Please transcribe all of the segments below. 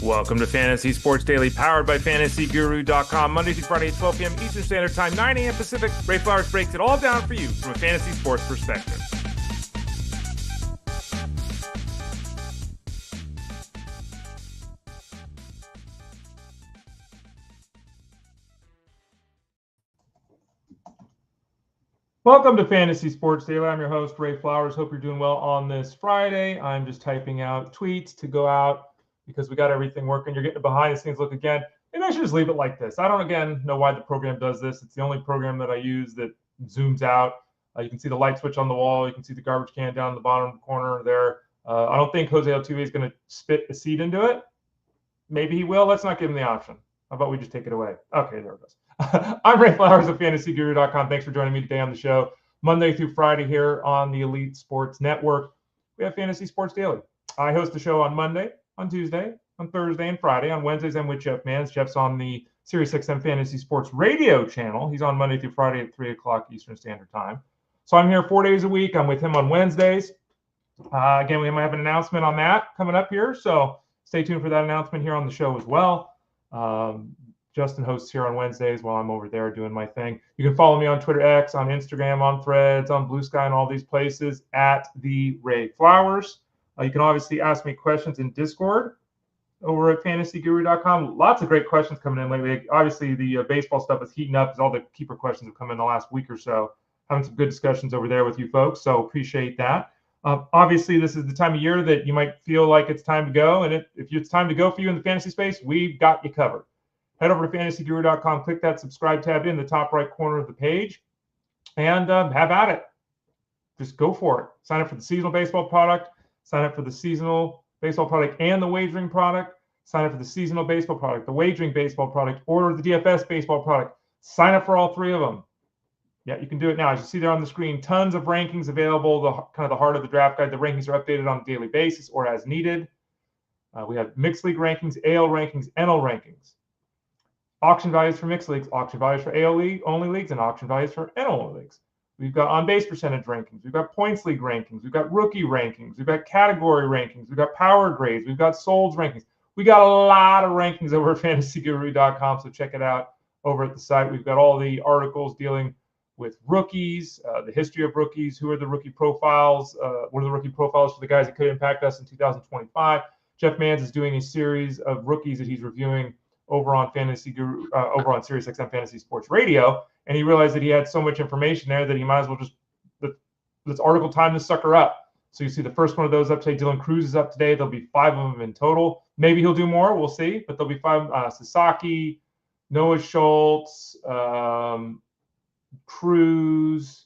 Welcome to Fantasy Sports Daily, powered by FantasyGuru.com. Monday through Friday at 12 p.m. Eastern Standard Time, 9 a.m. Pacific. Ray Flowers breaks it all down for you from a fantasy sports perspective. Welcome to Fantasy Sports Daily. I'm your host, Ray Flowers. Hope you're doing well on this Friday. I'm just typing out tweets to go out because we got everything working. You're getting a behind-the-scenes look again. Maybe I should just leave it like this. I don't, again, know why the program does this. It's the only program that I use that zooms out. You can see the light switch on the wall. You can see the garbage can down in the bottom corner there. I don't think Jose Altuve is going to spit a seed into it. Maybe he will. Let's not give him the option. How about we just take it away? Okay, there it goes. I'm Ray Flowers of FantasyGuru.com. Thanks for joining me today on the show. Monday through Friday here on the Elite Sports Network. We have Fantasy Sports Daily. I host the show on Monday, on Tuesday, on Thursday, and Friday. On Wednesdays, I'm with Jeff Mans. Jeff's on the Series 6M Fantasy Sports Radio channel. He's on Monday through Friday at 3 o'clock Eastern Standard Time. So I'm here 4 days a week. I'm with him on Wednesdays. Again, we might have an announcement on that coming up here. So stay tuned for that announcement here on the show as well. Justin hosts here on Wednesdays while I'm over there doing my thing. You can follow me on Twitter X, on Instagram, on Threads, on Blue Sky, and all these places at the Ray Flowers. You can obviously ask me questions in Discord over at FantasyGuru.com. Lots of great questions coming in lately. Obviously, the baseball stuff is heating up as all the keeper questions have come in the last week or so. Having some good discussions over there with you folks, so appreciate that. Obviously, this is the time of year that you might feel like it's time to go, and if it's time to go for you in the fantasy space, we've got you covered. Head over to FantasyGuru.com, click that subscribe tab in the top right corner of the page, and have at it. Just go for it. Sign up for the seasonal baseball product. Sign up for the seasonal baseball product and the wagering product. Sign up for the seasonal baseball product, the wagering baseball product, or the DFS baseball product. Sign up for all three of them. Yeah, you can do it now. As you see there on the screen, tons of rankings available, kind of the heart of the draft guide. The rankings are updated on a daily basis or as needed. We have mixed league rankings, AL rankings, NL rankings. Auction values for mixed leagues, auction values for AL league only leagues, and auction values for NL only leagues. We've got on-base percentage rankings. We've got points league rankings. We've got rookie rankings. We've got category rankings. We've got power grades. We've got solds rankings. We got a lot of rankings over at FantasyGuru.com, so check it out over at the site. We've got all the articles dealing with rookies, the history of rookies, who are the rookie profiles, what are the rookie profiles for the guys that could impact us in 2025. Jeff Mans is doing a series of rookies that he's reviewing over on Fantasy Guru, over on Series 6M Fantasy Sports Radio, and he realized that he had so much information there that he might as well just let's article time this sucker up. So you see the first one of those up today. Dillon Cruz is up today. There'll be 5 of them in total. Maybe he'll do more. We'll see. But there'll be 5. Sasaki, Noah Schultz, Cruz.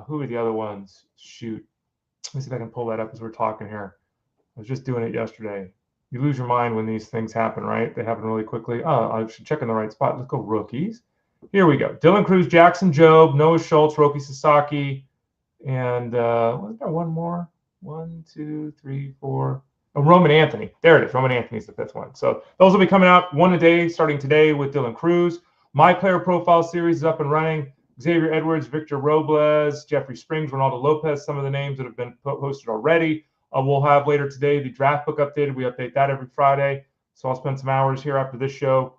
Who are the other ones? Shoot. Let me see if I can pull that up as we're talking here. I was just doing it yesterday. You lose your mind when these things happen, right? They happen really quickly. Oh, I should check in the right spot. Let's go rookies. Here we go. Dillon Cruz, Jackson Jobe, Noah Schultz, Roki Sasaki, and was there one more? 1, 2, 3, 4. Oh, Roman Anthony. There it is. Roman Anthony's the 5th one. So those will be coming out one a day starting today with Dillon Cruz. My player profile series is up and running. Xavier Edwards, Victor Robles, Jeffrey Springs, Ronaldo Lopez, some of the names that have been posted already. We'll have later today the draft book updated. We update that every Friday. So I'll spend some hours here after this show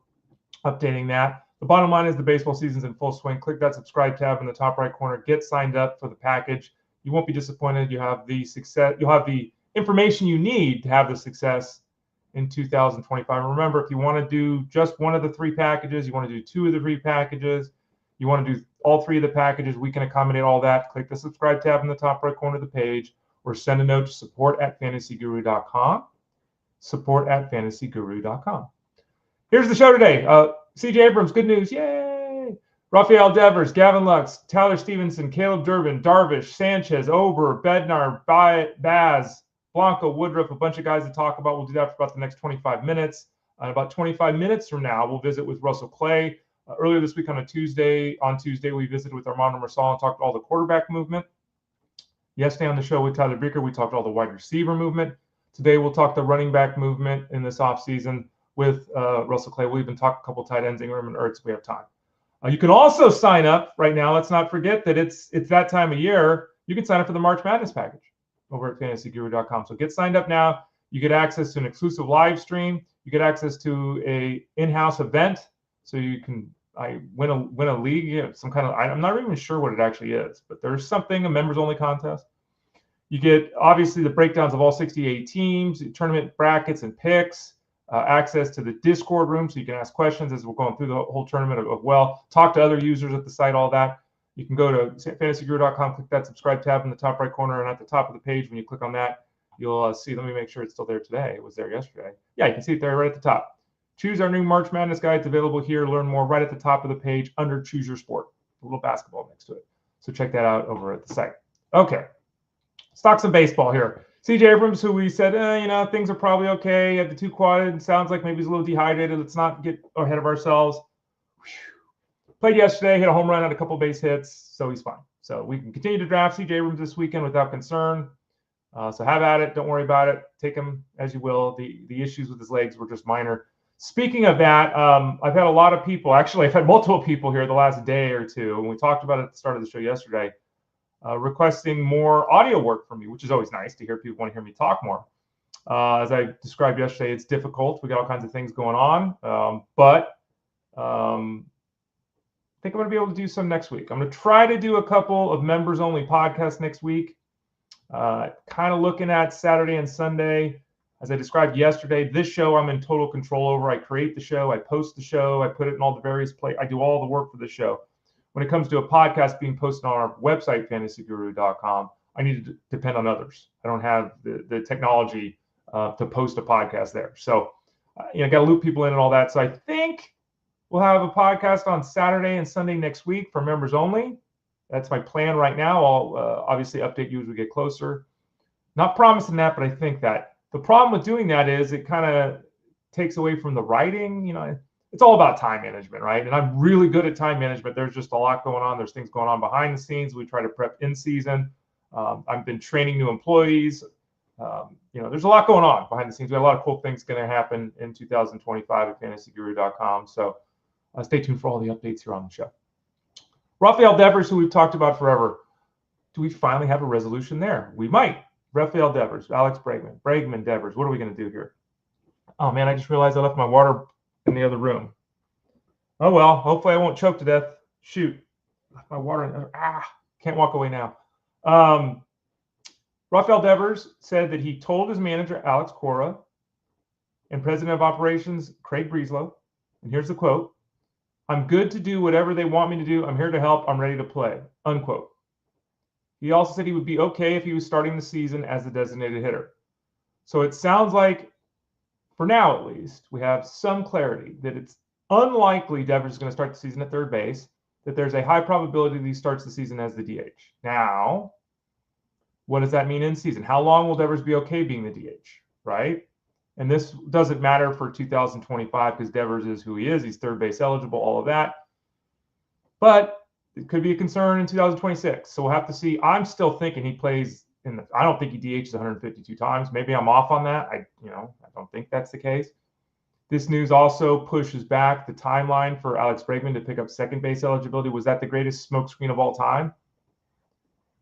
updating that. The bottom line is the baseball season's in full swing. Click that subscribe tab in the top right corner. Get signed up for the package. You won't be disappointed. You have the success. You'll have the information you need to have the success in 2025. And remember, if you want to do just one of the 3 packages, you want to do 2 of the 3 packages, you want to do all 3 of the packages, we can accommodate all that. Click the subscribe tab in the top right corner of the page, or send a note to support@fantasyguru.com. Support@fantasyguru.com. Here's the show today. CJ Abrams, good news. Yay. Rafael Devers, Gavin Lux, Tyler Stephenson, Caleb Durbin, Darvish, Sanchez, Ober, Bednar, Baz, Blanco, Woodruff, a bunch of guys to talk about. We'll do that for about the next 25 minutes. About 25 minutes from now, we'll visit with Russell Clay. Earlier this week on Tuesday, we visited with Armando Marsal and talked all the quarterback movement. Yesterday on the show with Tyler Beaker, we talked all the wide receiver movement. Today, we'll talk the running back movement in this offseason with Russell Clay. We'll even talk a couple tight ends, Engram and Ertz, if we have time. You can also sign up right now. Let's not forget that it's that time of year. You can sign up for the March Madness package over at fantasyguru.com. So get signed up now. You get access to an exclusive live stream. You get access to a in-house event, so you can win a league, some kind of. I'm not even sure what it actually is, but there's something, a members-only contest. You get obviously the breakdowns of all 68 teams, tournament brackets and picks. Access to the Discord room, so you can ask questions as we're going through the whole tournament talk to other users at the site, all that. You can go to fantasyguru.com, click that subscribe tab in the top right corner, and at the top of the page, when you click on that, you'll see, let me make sure it's still there today. It was there yesterday. Yeah, you can see it there right at the top. Choose our new March Madness guide. It's available here. Learn more right at the top of the page under Choose Your Sport. A little basketball next to it. So check that out over at the site. Okay, let's talk some baseball here. CJ Abrams, who we said, things are probably okay. Had the 2 quadded. Sounds like maybe he's a little dehydrated. Let's not get ahead of ourselves. Played yesterday, hit a home run, had a couple base hits, so he's fine. So we can continue to draft CJ Abrams this weekend without concern. So have at it. Don't worry about it. Take him as you will. The issues with his legs were just minor. Speaking of that, I've had a lot of people. Actually, I've had multiple people here the last day or two, and we talked about it at the start of the show yesterday, requesting more audio work from me, which is always nice to hear. People want to hear me talk more. As I described yesterday, it's difficult. We got all kinds of things going on, but I think I'm going to be able to do some next week. I'm going to try to do a couple of members-only podcasts next week, kind of looking at Saturday and Sunday. As I described yesterday, this show I'm in total control over. I create the show, I post the show, I put it in all the various places. I do all the work for the show. When it comes to a podcast being posted on our website, fantasyguru.com, I need to depend on others. I don't have the technology to post a podcast there. So, got to loop people in and all that. So I think we'll have a podcast on Saturday and Sunday next week for members only. That's my plan right now. I'll obviously update you as we get closer. Not promising that, but I think that. The problem with doing that is it kind of takes away from the writing. It's all about time management, right? And I'm really good at time management. There's just a lot going on. There's things going on behind the scenes. We try to prep in season. I've been training new employees. There's a lot going on behind the scenes. We have a lot of cool things going to happen in 2025 at fantasyguru.com. So stay tuned for all the updates here on the show. Rafael Devers, who we've talked about forever. Do we finally have a resolution there? We might. Rafael Devers, Alex Bregman, Devers. What are we going to do here? Oh, man, I just realized I left my water in the other room. Oh, well, hopefully I won't choke to death. Shoot. Left my water in there. Can't walk away now. Rafael Devers said that he told his manager, Alex Cora, and president of operations, Craig Breeslow, and here's the quote, "I'm good to do whatever they want me to do. I'm here to help. I'm ready to play," unquote. He also said he would be okay if he was starting the season as the designated hitter. So it sounds like, for now at least, we have some clarity that it's unlikely Devers is going to start the season at third base, that there's a high probability that he starts the season as the DH. Now, what does that mean in season? How long will Devers be okay being the DH, right? And this doesn't matter for 2025 because Devers is who he is. He's third base eligible, all of that. But it could be a concern in 2026. So we'll have to see. I'm still thinking he plays I don't think he DHs 152 times. Maybe I'm off on that. I don't think that's the case. This news also pushes back the timeline for Alex Bregman to pick up second base eligibility. Was that the greatest smokescreen of all time?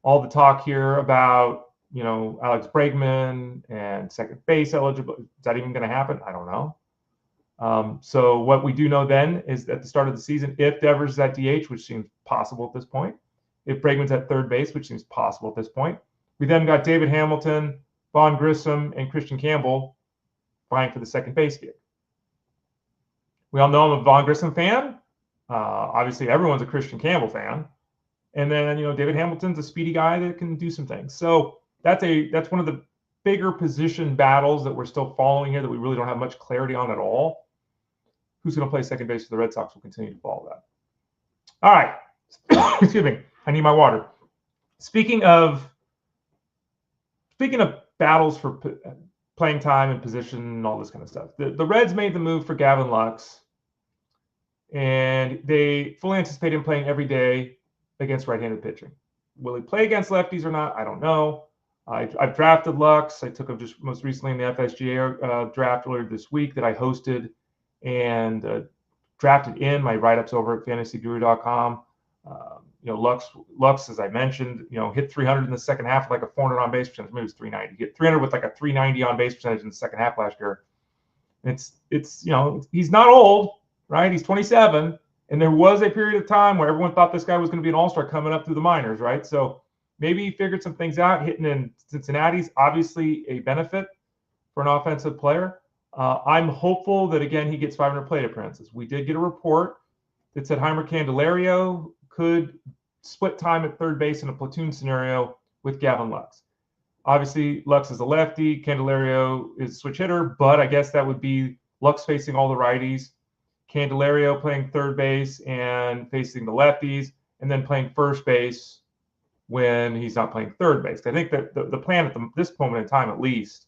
All the talk here about, Alex Bregman and second base eligibility. Is that even going to happen? I don't know. So what we do know then is at the start of the season, if Devers is at DH, which seems possible at this point, if Bregman's at third base, which seems possible at this point, we then got David Hamilton, Vaughn Grissom, and Christian Campbell vying for the second base gig. We all know I'm a Vaughn Grissom fan. Obviously, everyone's a Christian Campbell fan. And then, David Hamilton's a speedy guy that can do some things. So that's one of the bigger position battles that we're still following here that we really don't have much clarity on at all. Who's going to play second base for the Red Sox? Will continue to follow that. All right. Excuse me. I need my water. Speaking of battles for playing time and position and all this kind of stuff, the Reds made the move for Gavin Lux, and they fully anticipate him playing every day against right-handed pitching. Will he play against lefties or not? I don't know. I've drafted Lux. I took him just most recently in the FSGA draft earlier this week that I hosted and drafted in my write-ups over at fantasyguru.com. Lux, as I mentioned, hit 300 in the second half with like a 400 on base percentage. Maybe it was 390. Hit 300 with like a 390 on base percentage in the second half last year. It's he's not old, right? He's 27, and there was a period of time where everyone thought this guy was going to be an all-star coming up through the minors, right? So maybe he figured some things out. Hitting in Cincinnati's obviously a benefit for an offensive player. I'm hopeful that, again, he gets 500 plate appearances. We did get a report that said Heimer Candelario could split time at third base in a platoon scenario with Gavin Lux. Obviously, Lux is a lefty. Candelario is a switch hitter, but I guess that would be Lux facing all the righties, Candelario playing third base and facing the lefties, and then playing first base when he's not playing third base. I think that the plan at this moment in time, at least,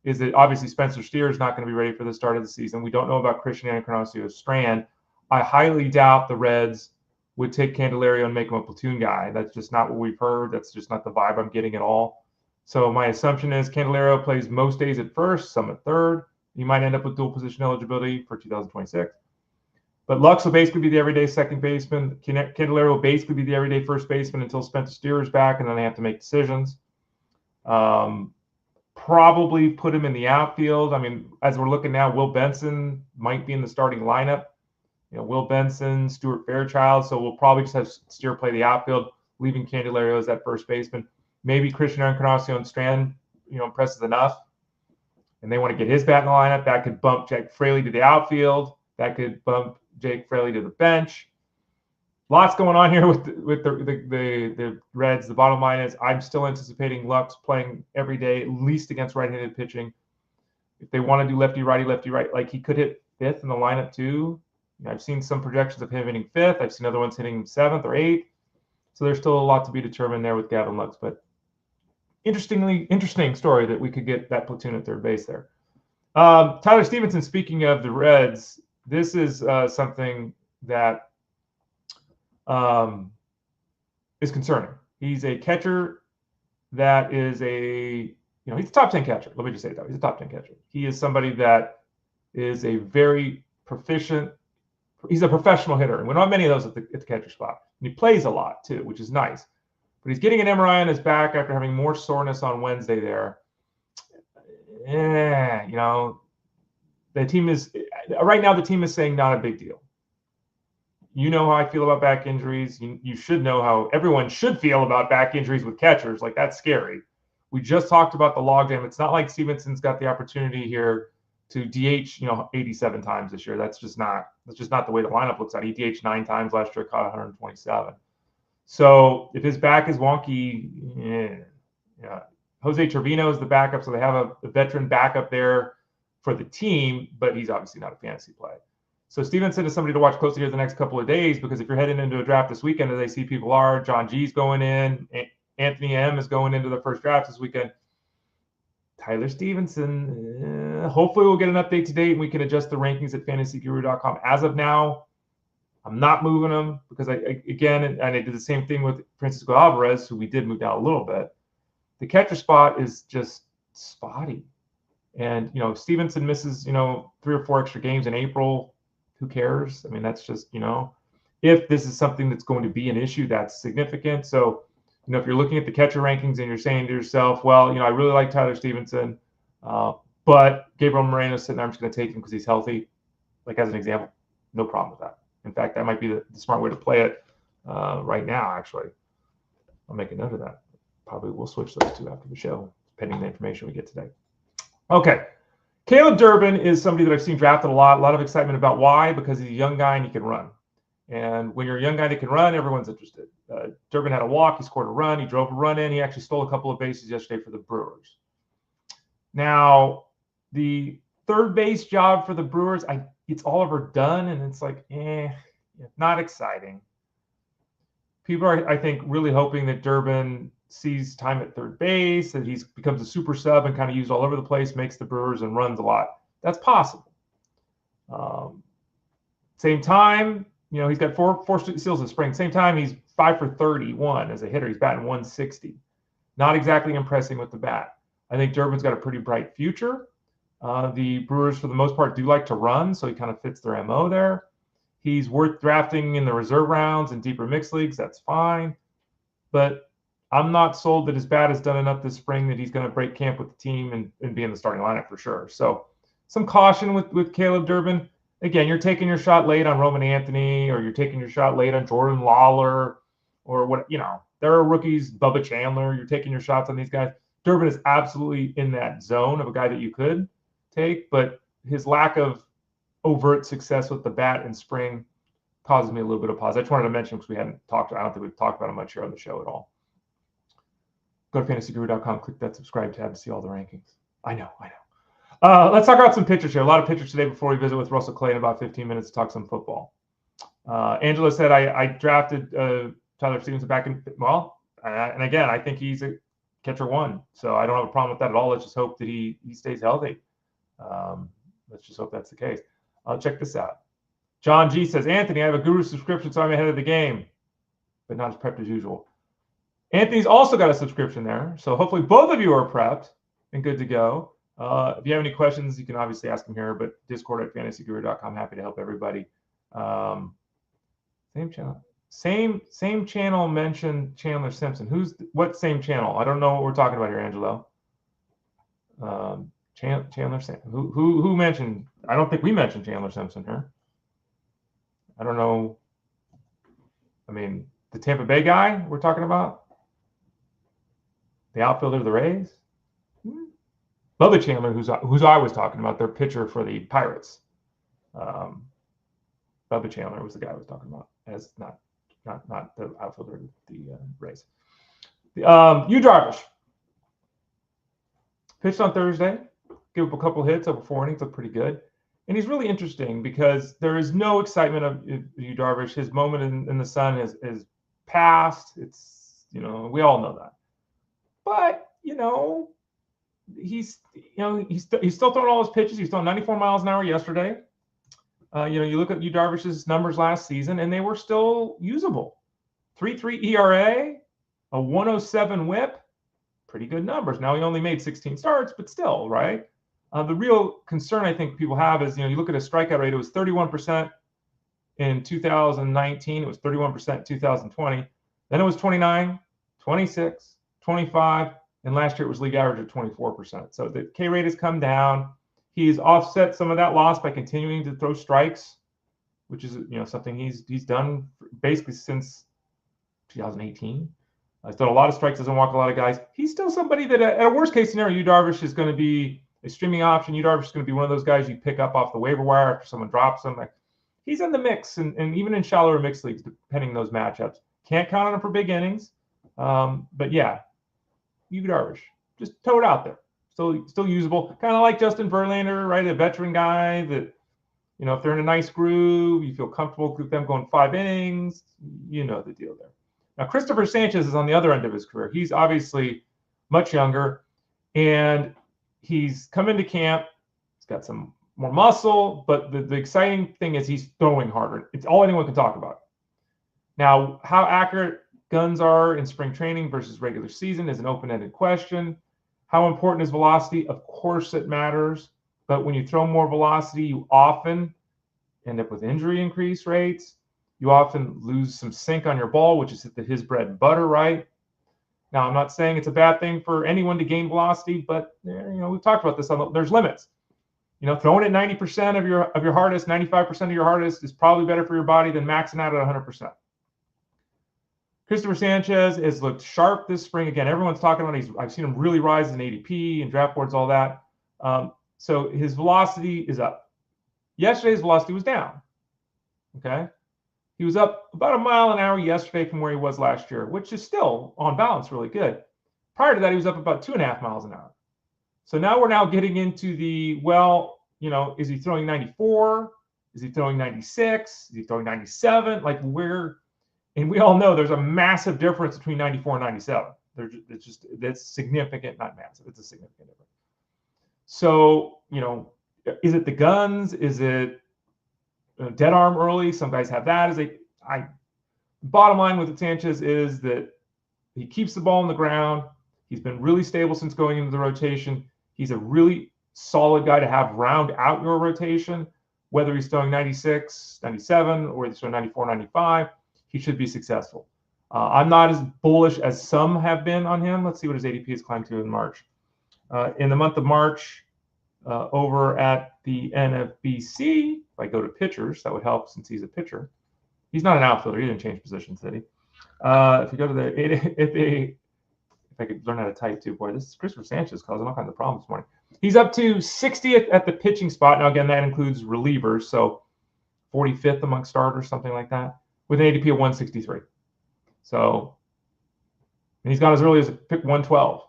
is that obviously Spencer Steer is not going to be ready for the start of the season. We don't know about Christian Encarnacion's strand. I highly doubt the Reds would take Candelario and make him a platoon guy. That's just not what we've heard. That's just not the vibe I'm getting at all. So my assumption is Candelario plays most days at first, some at third. You might end up with dual position eligibility for 2026. But Lux will basically be the everyday second baseman. Candelario will basically be the everyday first baseman until Spencer Steer is back, and then they have to make decisions. Probably put him in the outfield. I mean, as we're looking now, Will Benson might be in the starting lineup. Will Benson, Stuart Fairchild. So we'll probably just have Steer play the outfield, leaving Candelario as that first baseman. Maybe Christian Encarnacion Strand, impresses enough, and they want to get his bat in the lineup. That could bump Jake Fraley to the outfield. That could bump Jake Fraley to the bench. Lots going on here with the Reds. The bottom line is I'm still anticipating Lux playing every day, at least against right-handed pitching. If they want to do lefty, righty, like he could hit fifth in the lineup too. I've seen some projections of him hitting fifth. I've seen other ones hitting seventh or eighth. So there's still a lot to be determined there with Gavin Lux. But interesting story that we could get that platoon at third base there. Tyler Stephenson, speaking of the Reds, this is something that is concerning. He's a catcher that is he's a top 10 catcher. Let me just say that. He's a top 10 catcher. He is somebody that is a very proficient. He's a professional hitter. And we don't have many of those at the catcher spot. And he plays a lot too, which is nice. But he's getting an MRI on his back after having more soreness on Wednesday there. The team is right now. The team is saying not a big deal. You know how I feel about back injuries. You should know how everyone should feel about back injuries with catchers. Like, that's scary. We just talked about the logjam. It's not like Stephenson's got the opportunity here to DH, 87 times this year. That's just not the way the lineup looks at. He DH 9 times last year, caught 127. So if his back is wonky, Jose Trevino is the backup, so they have a veteran backup there for the team, but he's obviously not a fantasy play. So Stephenson is somebody to watch closely here the next couple of days, because if you're heading into a draft this weekend, as I see people are, John G's going in, Anthony M is going into the first draft this weekend. Tyler Stephenson, hopefully we'll get an update today and we can adjust the rankings at fantasyguru.com. As of now, I'm not moving him because I did the same thing with Francisco Alvarez, who we did move down a little bit. The catcher spot is just spotty. And, Stephenson misses, 3 or 4 extra games in April. Who cares? I mean, that's just, if this is something that's going to be an issue, that's significant. So, if you're looking at the catcher rankings and you're saying to yourself, well, I really like Tyler Stephenson, but Gabriel Moreno's sitting there, I'm just going to take him because he's healthy. Like, as an example, no problem with that. In fact, that might be the smart way to play it right now, actually. I'll make a note of that. Probably we'll switch those two after the show, pending the information we get today. Okay. Caleb Durbin is somebody that I've seen drafted a lot of excitement about. Why? Because he's a young guy and he can run. And when you're a young guy that can run, everyone's interested. Durbin had a walk. He scored a run. He drove a run in. He actually stole a couple of bases yesterday for the Brewers. Now, the third base job for the Brewers, it's Oliver Dunn, and it's like, not exciting. People are, I think, really hoping that Durbin sees time at third base, that he becomes a super sub and kind of used all over the place, makes the Brewers and runs a lot. That's possible. Same time, he's got four steals this spring. Same time, he's 5 for 31 as a hitter. He's batting 160. Not exactly impressing with the bat. I think Durbin's got a pretty bright future. The Brewers, for the most part, do like to run, so he kind of fits their MO there. he's worth drafting in the reserve rounds and deeper mixed leagues. That's fine. But I'm not sold that his bat has done enough this spring that he's going to break camp with the team and be in the starting lineup for sure. So some caution with Caleb Durbin. Again, you're taking your shot late on Roman Anthony, or you're taking your shot late on Jordan Lawler, or what, there are rookies, Bubba Chandler. You're taking your shots on these guys. Durbin is absolutely in that zone of a guy that you could take, but his lack of overt success with the bat in spring causes me a little bit of pause. I just wanted to mention because we hadn't talked. I don't think we've talked about him much here on the show at all. Go to fantasyguru.com, click that subscribe tab to see all the rankings. I know. Let's talk about some pitchers here. A lot of pitchers today before we visit with Russell Clay in about 15 minutes to talk some football. Angela said, I drafted Tyler Stephenson back in, and again, I think he's a catcher one. So I don't have a problem with that at all. Let's just hope that he stays healthy. Let's just hope that's the case. Check this out. John G says, Anthony, I have a Guru subscription, so I'm ahead of the game, but not as prepped as usual. Anthony's also got a subscription there. So hopefully both of you are prepped and good to go. If you have any questions, you can obviously ask them here, but Discord at fantasyguru.com. Happy to help everybody. Same channel. Same channel mentioned Chandler Simpson. What same channel? I don't know what we're talking about here, Angelo. Chandler Simpson. Who mentioned? I don't think we mentioned Chandler Simpson here. I don't know. I mean, the Tampa Bay guy we're talking about? The outfielder of the Rays? Bubba Chandler, who's I was talking about, their pitcher for the Pirates. Bubba Chandler was the guy I was talking about, as not the outfielder of the Rays. Darvish pitched on Thursday, gave up a couple hits over 4 innings, looked pretty good. And he's really interesting because there is no excitement of Darvish. His moment in the sun is past. It's, we all know that. But, he's still throwing all his pitches. He's throwing 94 miles an hour yesterday. You look at Darvish's numbers last season, and they were still usable. 3.3 ERA, a 107 WHIP, pretty good numbers. Now he only made 16 starts, but still, right? The real concern I think people have is, you look at his strikeout rate. It was 31% in 2019. It was 31% in 2020. Then it was 29, 26, 25. And last year it was league average of 24%. So the K rate has come down. He's offset some of that loss by continuing to throw strikes, which is something he's done basically since 2018. He's done a lot of strikes, doesn't walk a lot of guys. He's still somebody that at a worst case scenario, Darvish is going to be a streaming option. Darvish is going to be one of those guys you pick up off the waiver wire after someone drops him. Like, he's in the mix, and even in shallower mixed leagues, depending on those matchups. Can't count on him for big innings, but yeah. Darvish, just throw it out there. Still usable. Kind of like Justin Verlander, right? A veteran guy that, if they're in a nice groove, you feel comfortable with them going 5 innings, the deal there. Now, Cristopher Sanchez is on the other end of his career. He's obviously much younger, and he's come into camp. He's got some more muscle, but the exciting thing is he's throwing harder. It's all anyone can talk about. Now, how accurate guns are in spring training versus regular season is an open-ended question. How important is velocity? Of course it matters, but when you throw more velocity, you often end up with injury increase rates. You often lose some sink on your ball, which is his bread and butter, right? Now, I'm not saying it's a bad thing for anyone to gain velocity, but we've talked about this. There's limits. Throwing at 90% of your hardest, 95% of your hardest is probably better for your body than maxing out at 100%. Cristopher Sanchez has looked sharp this spring. Again, everyone's talking about I've seen him really rise in ADP and draft boards, all that. So his velocity is up. Yesterday's velocity was down. Okay. He was up about a mile an hour yesterday from where he was last year, which is still on balance really good. Prior to that, he was up about 2.5 miles an hour. So now we're getting into the, is he throwing 94? Is he throwing 96? Is he throwing 97? Like and we all know there's a massive difference between 94 and 97. That's significant, not massive. It's a significant difference. So, is it the guns? Is it dead arm early? Some guys have that. Bottom line with Sanchez is that he keeps the ball on the ground. He's been really stable since going into the rotation. He's a really solid guy to have round out your rotation. whether he's throwing 96, 97, or he's throwing 94, 95, he should be successful. I'm not as bullish as some have been on him. Let's see what his ADP has climbed to in March. In the month of March, over at the NFBC, if I go to pitchers, that would help since he's a pitcher. He's not an outfielder. He didn't change positions, did he? If you go to the if I could learn how to type too, boy, this is Cristopher Sanchez causing all kinds of problems this morning. He's up to 60th at the pitching spot. Now, again, that includes relievers, so 45th among starters, something like that, with an ADP of 163. So, and he's got as early as pick 112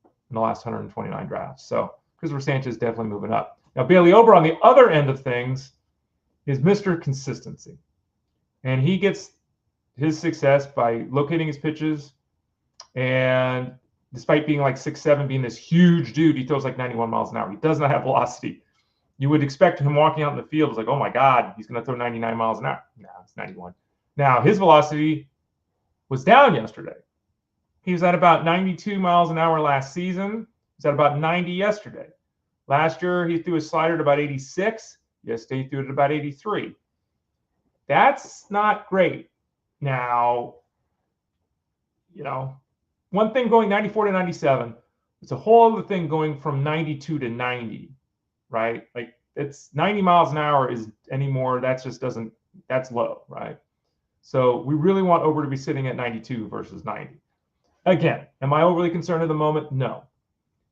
in the last 129 drafts. So, Cristopher Sanchez definitely moving up. Now, Bailey Ober on the other end of things is Mr. Consistency. And he gets his success by locating his pitches. And despite being like 6'7", being this huge dude, he throws like 91 miles an hour. He does not have velocity. You would expect him walking out in the field, it's like, oh my God, he's going to throw 99 miles an hour. No, it's 91. Now, his velocity was down yesterday. He was at about 92 miles an hour last season. He's at about 90 yesterday. Last year, he threw a slider at about 86. Yesterday, he threw it at about 83. That's not great. Now, you know, one thing going 94 to 97, it's a whole other thing going from 92 to 90, right? Like, it's 90 miles an hour is anymore. That just doesn't, that's low, right? So we really want Ober to be sitting at 92 versus 90. Again, am I overly concerned at the moment? No.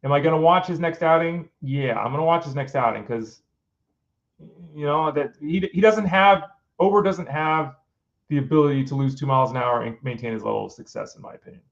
Am I going to watch his next outing? Yeah, I'm going to watch his next outing because, you know, that he doesn't have, Ober doesn't have the ability to lose 2 miles an hour and maintain his level of success, in my opinion.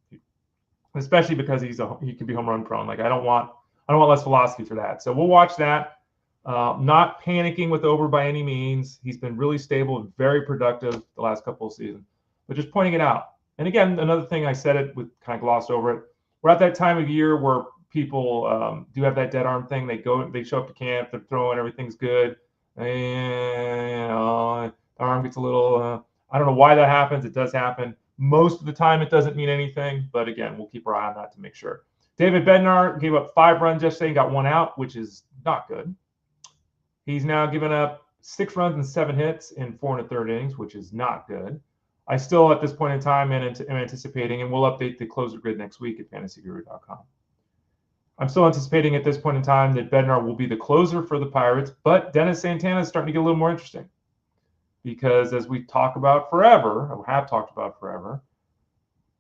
Especially because he can be home run prone. Like I don't want less velocity for that. So we'll watch that. Not panicking with Ober by any means. He's been really stable and very productive the last couple of seasons, but just pointing it out. And again, another thing, I said it with kind of glossed over it. We're at that time of year where people do have that dead arm thing. They show up to camp, they're throwing, everything's good. And, you know, the arm gets a little, I don't know why that happens. It does happen. Most of the time, it doesn't mean anything. But again, we'll keep our eye on that to make sure. David Bednar gave up 5 runs yesterday and got 1 out, which is not good. He's now given up 6 runs and 7 hits in 4 1/3 innings, which is not good. I still, at this point in time, am anticipating, and we'll update the closer grid next week at fantasyguru.com. I'm still anticipating at this point in time that Bednar will be the closer for the Pirates, but Dennis Santana is starting to get a little more interesting. Because as we talk about forever, or have talked about forever,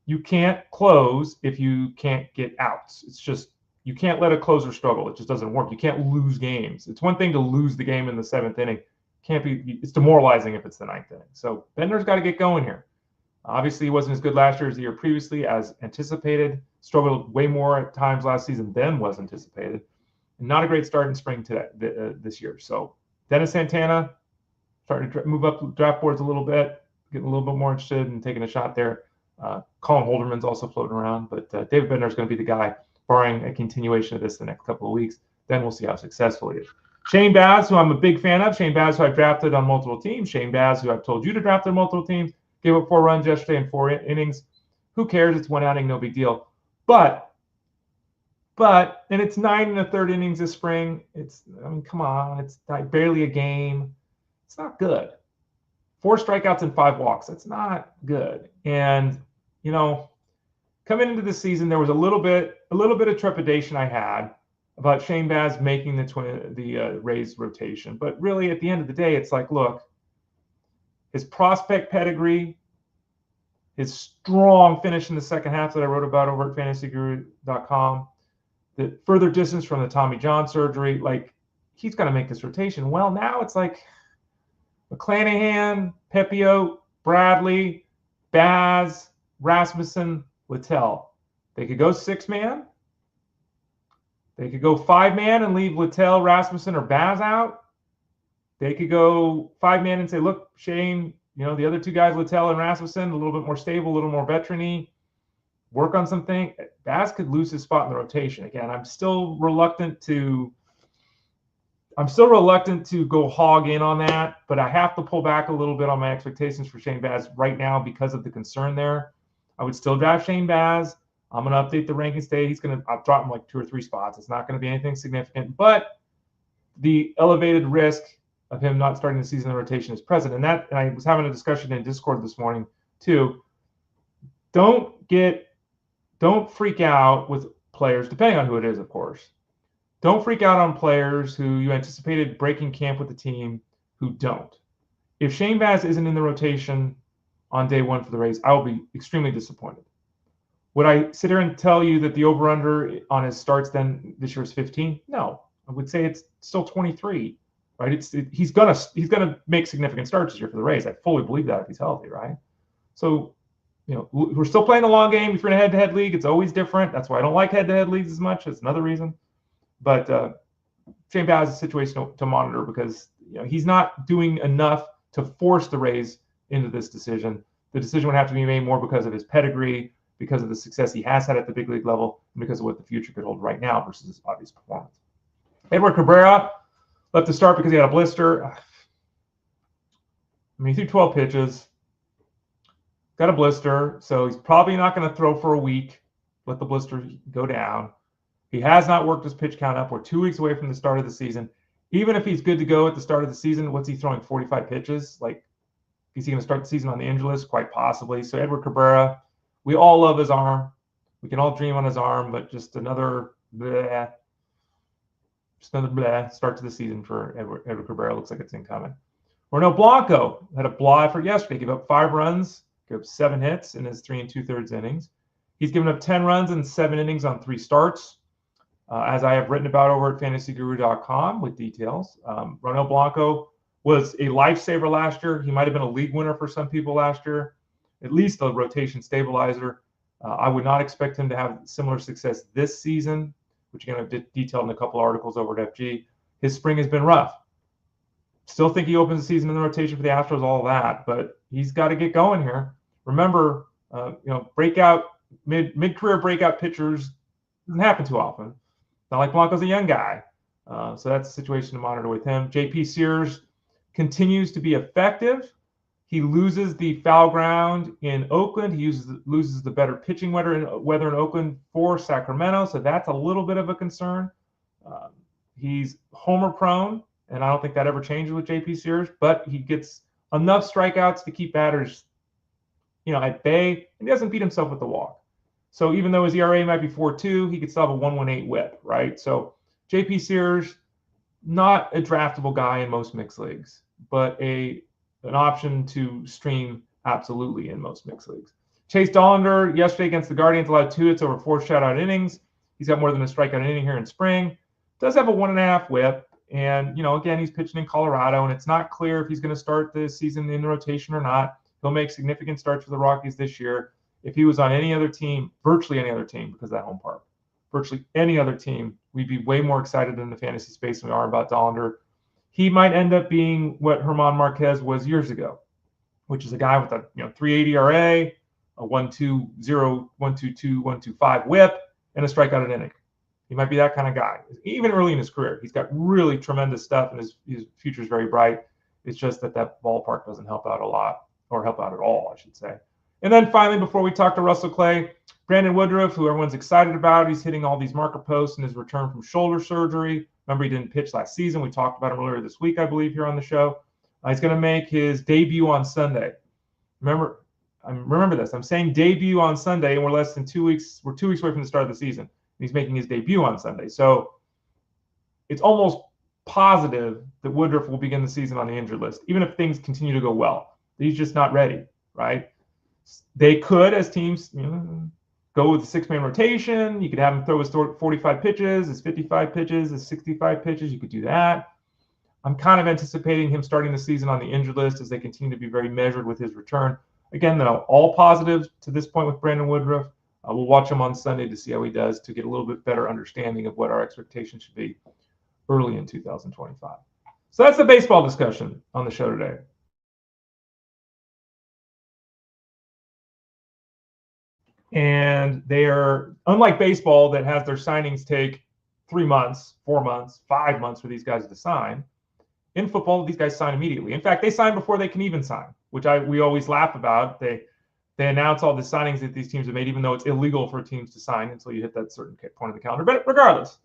you can't close if you can't get outs. It's just, you can't let a closer struggle. It just doesn't work. You can't lose games. It's one thing to lose the game in the 7th inning. It's demoralizing if it's the 9th inning. So Bednar's got to get going here. Obviously, he wasn't as good last year as the year previously, as anticipated. Struggled way more at times last season than was anticipated. And not a great start in spring this year. So Dennis Santana starting to move up the draft boards a little bit, getting a little bit more interested in taking a shot there. Colin Holderman's also floating around, but David Bednar is going to be the guy, barring a continuation of this the next couple of weeks. Then we'll see how successful he is. Shane Baz, who I'm a big fan of. Shane Baz, who I've drafted on multiple teams. Shane Baz, who I've told you to draft on multiple teams. Gave up 4 runs yesterday in 4 innings. Who cares? It's 1 outing, no big deal. But, and it's 9 1/3 innings this spring. I mean, come on. It's barely a game. It's not good. 4 strikeouts and 5 walks. That's not good. And, you know, coming into the season, there was a little bit of trepidation I had about Shane Baz making the Rays rotation. But really, at the end of the day, it's like, look, his prospect pedigree, his strong finish in the second half that I wrote about over at fantasyguru.com, the further distance from the Tommy John surgery, like, he's going to make this rotation. Well, now it's like McClanahan, Pepio, Bradley, Baz, Rasmussen, Littell. They could go 6-man. They could go 5-man and leave Littell, Rasmussen, or Baz out. They could go 5-man and say, look, Shane, you know, the other 2 guys, Littell and Rasmussen, a little bit more stable, a little more veteran-y, work on something. Baz could lose his spot in the rotation. Again, I'm still reluctant to go hog in on that, but I have to pull back a little bit on my expectations for Shane Baz right now because of the concern there. I would still draft Shane Baz. I'm going to update the rankings today. I'll drop him like 2 or 3 spots. It's not going to be anything significant, but the elevated risk of him not starting the season in the rotation is present. And I was having a discussion in Discord this morning too. Don't freak out with players, depending on who it is, of course. Don't freak out on players who you anticipated breaking camp with the team who don't. If Shane Baz isn't in the rotation on day one for the Rays, I will be extremely disappointed. Would I sit here and tell you that the over-under on his starts then this year is 15? No, I would say it's still 23, right? He's gonna make significant starts this year for the Rays. I fully believe that if he's healthy, right? So, we're still playing the long game. If you're in a head-to-head league, it's always different. That's why I don't like head-to-head leagues as much. That's another reason. But Shane Baz is a situation to monitor because he's not doing enough to force the Rays into this decision. The decision would have to be made more because of his pedigree, because of the success he has had at the big league level, and because of what the future could hold right now versus his obvious performance. Edward Cabrera left to start because he had a blister. I mean, he threw 12 pitches, got a blister, so he's probably not going to throw for a week, let the blister go down. He has not worked his pitch count up. We're 2 weeks away from the start of the season. Even if he's good to go at the start of the season, what's he throwing, 45 pitches? Like, is he going to start the season on the injured list? Quite possibly. So Edward Cabrera, we all love his arm. We can all dream on his arm, but just another bleh start to the season for Edward Cabrera. Looks like it's incoming. Ronel Blanco had a blow effort yesterday. Gave up 5 runs, gave up 7 hits in his 3 2/3 innings. He's given up 10 runs in 7 innings on 3 starts. As I have written about over at fantasyguru.com with details. Ronel Blanco was a lifesaver last year. He might have been a league winner for some people last year, at least a rotation stabilizer. I would not expect him to have similar success this season, which again I've detailed in a couple articles over at FG. His spring has been rough. Still think he opens the season in the rotation for the Astros, all of that, but he's got to get going here. Remember, breakout mid-career breakout pitchers doesn't happen too often. Not like Blanco's a young guy. So that's a situation to monitor with him. JP Sears continues to be effective. He loses the foul ground in Oakland. He loses the better pitching weather in Oakland for Sacramento. So that's a little bit of a concern. He's homer prone, and I don't think that ever changes with JP Sears, but he gets enough strikeouts to keep batters, at bay, and he doesn't beat himself with the walk. So even though his ERA might be 4.2, he could still have a 1.18 whip, right? So JP Sears, not a draftable guy in most mixed leagues, but an option to stream absolutely in most mixed leagues. Chase Dollander yesterday against the Guardians allowed 2 hits over 4 shutout innings. He's got more than a strikeout inning here in spring. Does have a 1.5 whip. And, again, he's pitching in Colorado, and it's not clear if he's going to start the season in the rotation or not. He'll make significant starts for the Rockies this year. If he was on any other team, virtually any other team, because of that home park, virtually any other team, we'd be way more excited in the fantasy space than we are about Dollander. He might end up being what German Marquez was years ago, which is a guy with a 3.80 ERA, a 1.20, 1.22, 1.25 whip, and a strikeout an inning. He might be that kind of guy. Even early in his career, he's got really tremendous stuff, and his future is very bright. It's just that ballpark doesn't help out a lot, or help out at all, I should say. And then finally, before we talk to Russell Clay, Brandon Woodruff, who everyone's excited about, he's hitting all these marker posts in his return from shoulder surgery. Remember, he didn't pitch last season. We talked about him earlier this week, I believe, here on the show. He's going to make his debut on Sunday. Remember this. I'm saying debut on Sunday, and we're less than 2 weeks. We're 2 weeks away from the start of the season. He's making his debut on Sunday. So it's almost positive that Woodruff will begin the season on the injured list, even if things continue to go well. He's just not ready, right? They could, as teams, go with the 6-man rotation. You could have him throw his 45 pitches, his 55 pitches, his 65 pitches. You could do that. I'm kind of anticipating him starting the season on the injured list as they continue to be very measured with his return. Again, though, all positives to this point with Brandon Woodruff. We'll watch him on Sunday to see how he does, to get a little bit better understanding of what our expectations should be early in 2025. So that's the baseball discussion on the show today. And they are, unlike baseball that has their signings take 3 months, 4 months, 5 months for these guys to sign. In football, these guys sign immediately. In fact, they sign before they can even sign, which we always laugh about. They announce all the signings that these teams have made, even though it's illegal for teams to sign until you hit that certain point of the calendar. But regardless,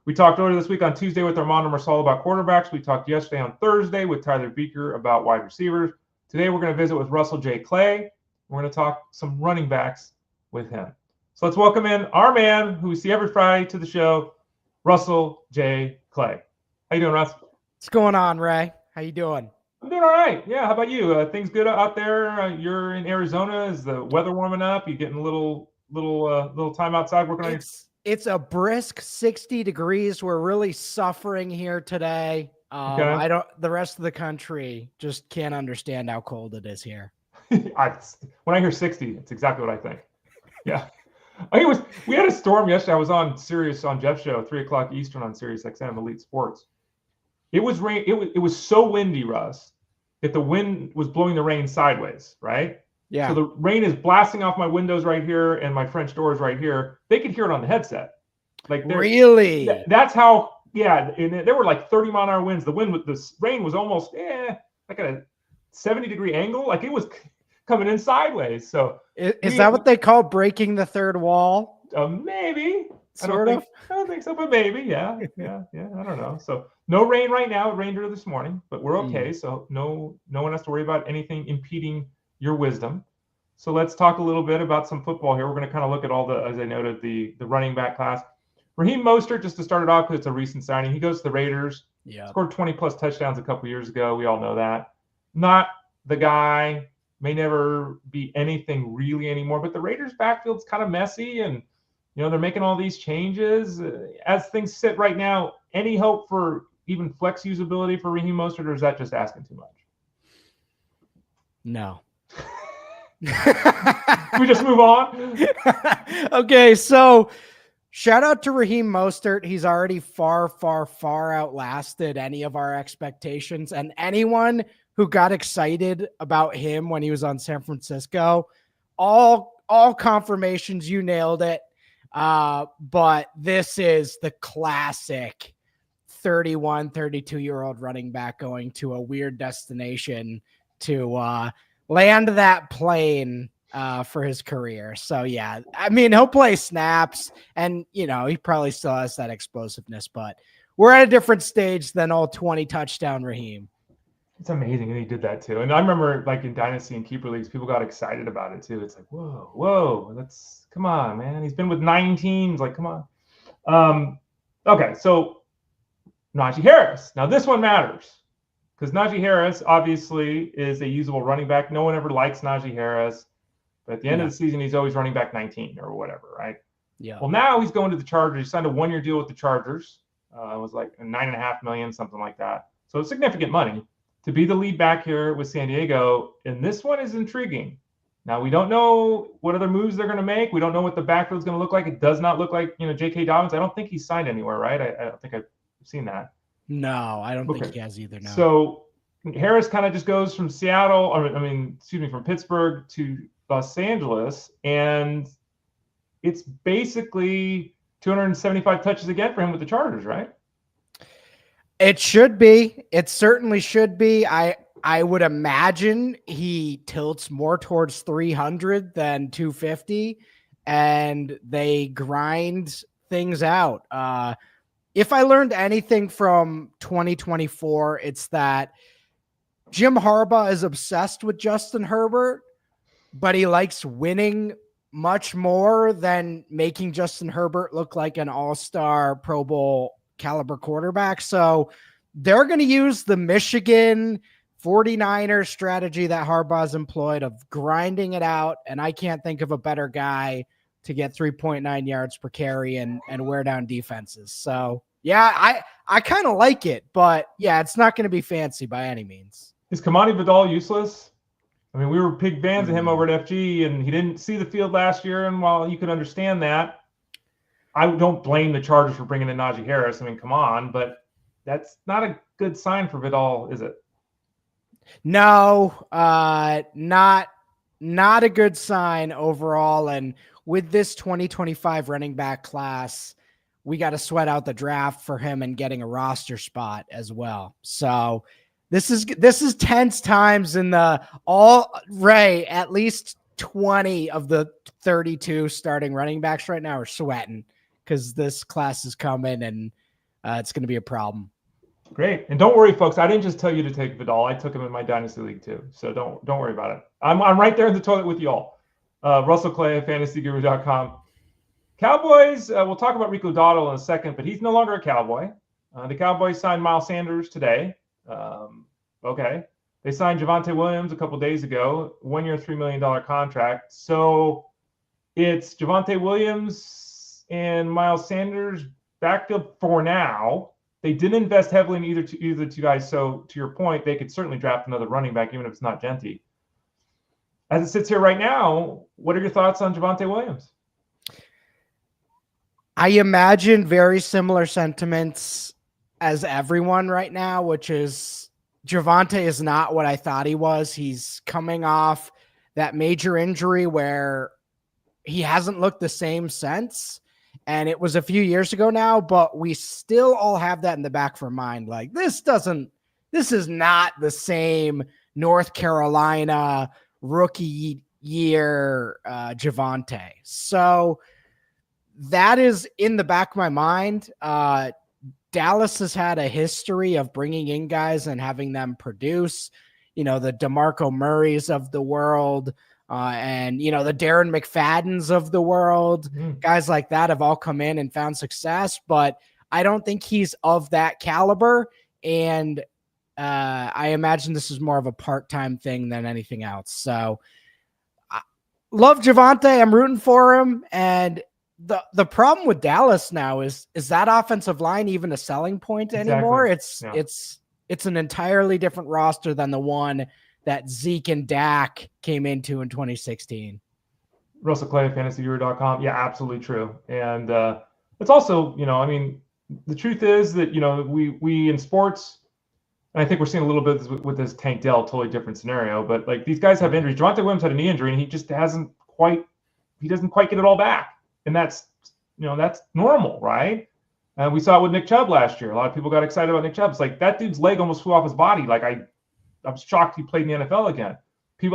We talked earlier this week on Tuesday with Armando Marcel about quarterbacks. We talked yesterday on Thursday with Tyler Beaker about wide receivers. Today we're going to visit with Russell J. Clay. We're going to talk some running backs with him. So let's welcome in our man who we see every Friday to the show, Russell J. Clay. How you doing, Russ? What's going on, Ray? How you doing? I'm doing all right. Yeah, how about you? Things good out there? You're in Arizona. Is the weather warming up? You getting a little time outside working on your... It's a brisk 60 degrees. We're really suffering here today. Okay. The rest of the country just can't understand how cold it is here. When I hear 60, it's exactly what I think. Yeah. We had a storm yesterday. I was on Sears on Jeff's show, 3:00 Eastern on Sirius XM Elite Sports. It was rain. It was so windy, Russ, that the wind was blowing the rain sideways, right? Yeah. So the rain is blasting off my windows right here and my French doors right here. They could hear it on the headset. Like really? That's how. Yeah, and there were like 30-mile-an-hour winds. The wind with the rain was almost like at a 70-degree angle. Like it was coming in sideways. So is that what they call breaking the third wall? Maybe. Sort of. I don't think so, but maybe. Yeah. I don't know. So no rain right now. It rained earlier this morning, but we're okay. So no one has to worry about anything impeding your wisdom. So let's talk a little bit about some football here. We're going to kind of look at all as I noted, the running back class. Raheem Mostert, just to start it off, because it's a recent signing. He goes to the Raiders. Yeah. Scored 20-plus touchdowns a couple years ago. We all know that. Not the guy. May never be anything really anymore. But the Raiders' backfield's kind of messy, and they're making all these changes. As things sit right now, any hope for even flex usability for Raheem Mostert, or is that just asking too much? No. We just move on. Okay, so shout out to Raheem Mostert. He's already far, far, far outlasted any of our expectations. And anyone who got excited about him when he was on San Francisco, all confirmations, you nailed it. But this is the classic 31, 32-year-old running back going to a weird destination to land that plane for his career. So, yeah, I mean, he'll play snaps and, he probably still has that explosiveness, but we're at a different stage than all 20 touchdown Raheem. It's amazing. And he did that too. And I remember like in Dynasty and Keeper Leagues, people got excited about it too. It's like, whoa, come on, man. He's been with 9 teams. Like, come on. Okay, so Najee Harris. Now this one matters because Najee Harris obviously is a usable running back. No one ever likes Najee Harris. But at the end of the season, he's always running back 19 or whatever, right? Yeah. Well, now he's going to the Chargers. He signed a 1-year deal with the Chargers. It was like $9.5 million, something like that. So it's significant money to be the lead back here with San Diego. And this one is intriguing. Now, we don't know what other moves they're going to make. We don't know what the backfield is going to look like. It does not look like, J.K. Dobbins. I don't think he's signed anywhere, right? I don't think I've seen that. No, I don't think he has either. No. So Harris kind of just goes from from Pittsburgh to Los Angeles. And it's basically 275 touches again for him with the Chargers, right? It should be. It certainly should be. I would imagine he tilts more towards 300 than 250, and they grind things out. If I learned anything from 2024, it's that Jim Harbaugh is obsessed with Justin Herbert, but he likes winning much more than making Justin Herbert look like an all-star Pro Bowl caliber quarterback. So they're going to use the Michigan 49ers strategy that Harbaugh's employed of grinding it out. And I can't think of a better guy to get 3.9 yards per carry and wear down defenses. So yeah, I kind of like it, but yeah, it's not going to be fancy by any means. Is Kamani Vidal useless? I mean, we were big fans of him over at FG, and he didn't see the field last year. And while you could understand that, I don't blame the Chargers for bringing in Najee Harris. I mean, come on, but that's not a good sign for Vidal, is it? No, not a good sign overall. And with this 2025 running back class, we got to sweat out the draft for him and getting a roster spot as well. So this is tense times in the Ray, at least 20 of the 32 starting running backs right now are sweating because this class is coming and it's going to be a problem. Great. And don't worry, folks. I didn't just tell you to take Vidal. I took him in my dynasty league too. So don't worry about it. I'm right there in the toilet with you all. Russell Clay at fantasyguru.com. Cowboys, we'll talk about Rico Dowdle in a second, but he's no longer a Cowboy. The Cowboys signed Miles Sanders today. Okay. They signed Javonte Williams a couple days ago, 1 year, $3 million contract. So it's Javonte Williams and Miles Sanders backfield for now. They didn't invest heavily in either two guys. So to your point, they could certainly draft another running back, even if it's not Genty. As it sits here right now, what are your thoughts on Javonte Williams? I imagine very similar sentiments as everyone right now, which is Javonte is not what I thought he was. He's coming off that major injury where he hasn't looked the same since. And it was a few years ago now, but we still all have that in the back of our mind. Like, this is not the same North Carolina rookie year Javonte. So that is in the back of my mind. Dallas has had a history of bringing in guys and having them produce, the DeMarco Murrays of the world, and, the Darren McFaddens of the world. Guys like that have all come in and found success, but I don't think he's of that caliber. And I imagine this is more of a part-time thing than anything else. So I love Javonte. I'm rooting for him. And the problem with Dallas now is that offensive line even a selling point anymore? It's an entirely different roster than the one that Zeke and Dak came into in 2016. Russell Clay, fantasyguru.com. Yeah, absolutely true. And it's also, the truth is that, we in sports, and I think we're seeing a little bit with this Tank Dell, totally different scenario, but like these guys have injuries. Javonte Williams had a knee injury and he just doesn't quite get it all back. And that's normal, right? And we saw it with Nick Chubb last year. A lot of people got excited about Nick Chubb. It's like that dude's leg almost flew off his body. Like I'm shocked he played in the NFL again.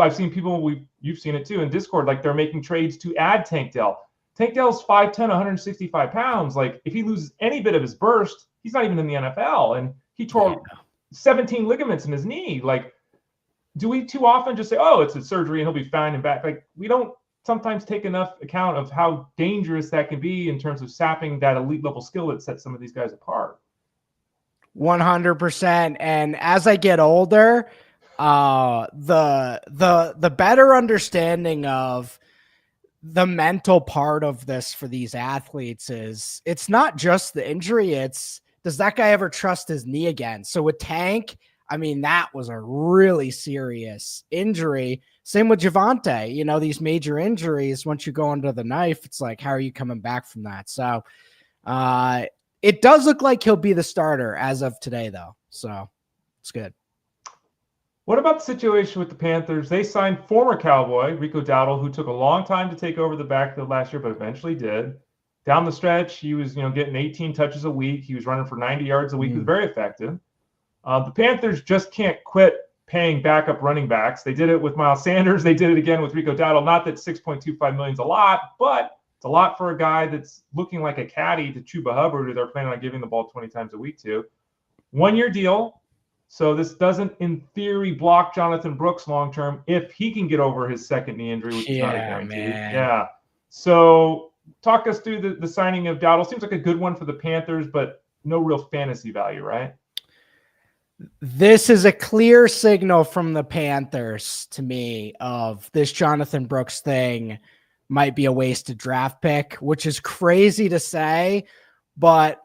I've seen people, you've seen it too in Discord, like they're making trades to add Tank Dell. Tank Dell's 5'10", 165 pounds. Like if he loses any bit of his burst, he's not even in the NFL. And he tore 17 ligaments in his knee. Like, do we too often just say, oh, it's a surgery and he'll be fine and back? Like we don't sometimes take enough account of how dangerous that can be in terms of sapping that elite level skill that sets some of these guys apart. 100%. And as I get older, the better understanding of the mental part of this for these athletes is it's not just the injury. It's, does that guy ever trust his knee again? So with Tank, that was a really serious injury. Same with Javonte, these major injuries, once you go under the knife, it's like, how are you coming back from that? So it does look like he'll be the starter as of today, though. So it's good. What about the situation with the Panthers? They signed former Cowboy Rico Dowdle, who took a long time to take over the backfield last year, but eventually did. Down the stretch, he was, getting 18 touches a week. He was running for 90 yards a week. He was very effective. The Panthers just can't quit paying backup running backs. They did it with Miles Sanders. They did it again with Rico Dowdle. Not that $6.25 million is a lot, but it's a lot for a guy that's looking like a caddy to Chuba Hubbard, who they're planning on giving the ball 20 times a week to. 1 year deal. So this doesn't, in theory, block Jonathan Brooks long-term if he can get over his second knee injury, which is not a guarantee. Man. Yeah. So talk us through the signing of Dowdle. Seems like a good one for the Panthers, but no real fantasy value, right? This is a clear signal from the Panthers to me of this Jonathan Brooks thing might be a wasted draft pick, which is crazy to say, but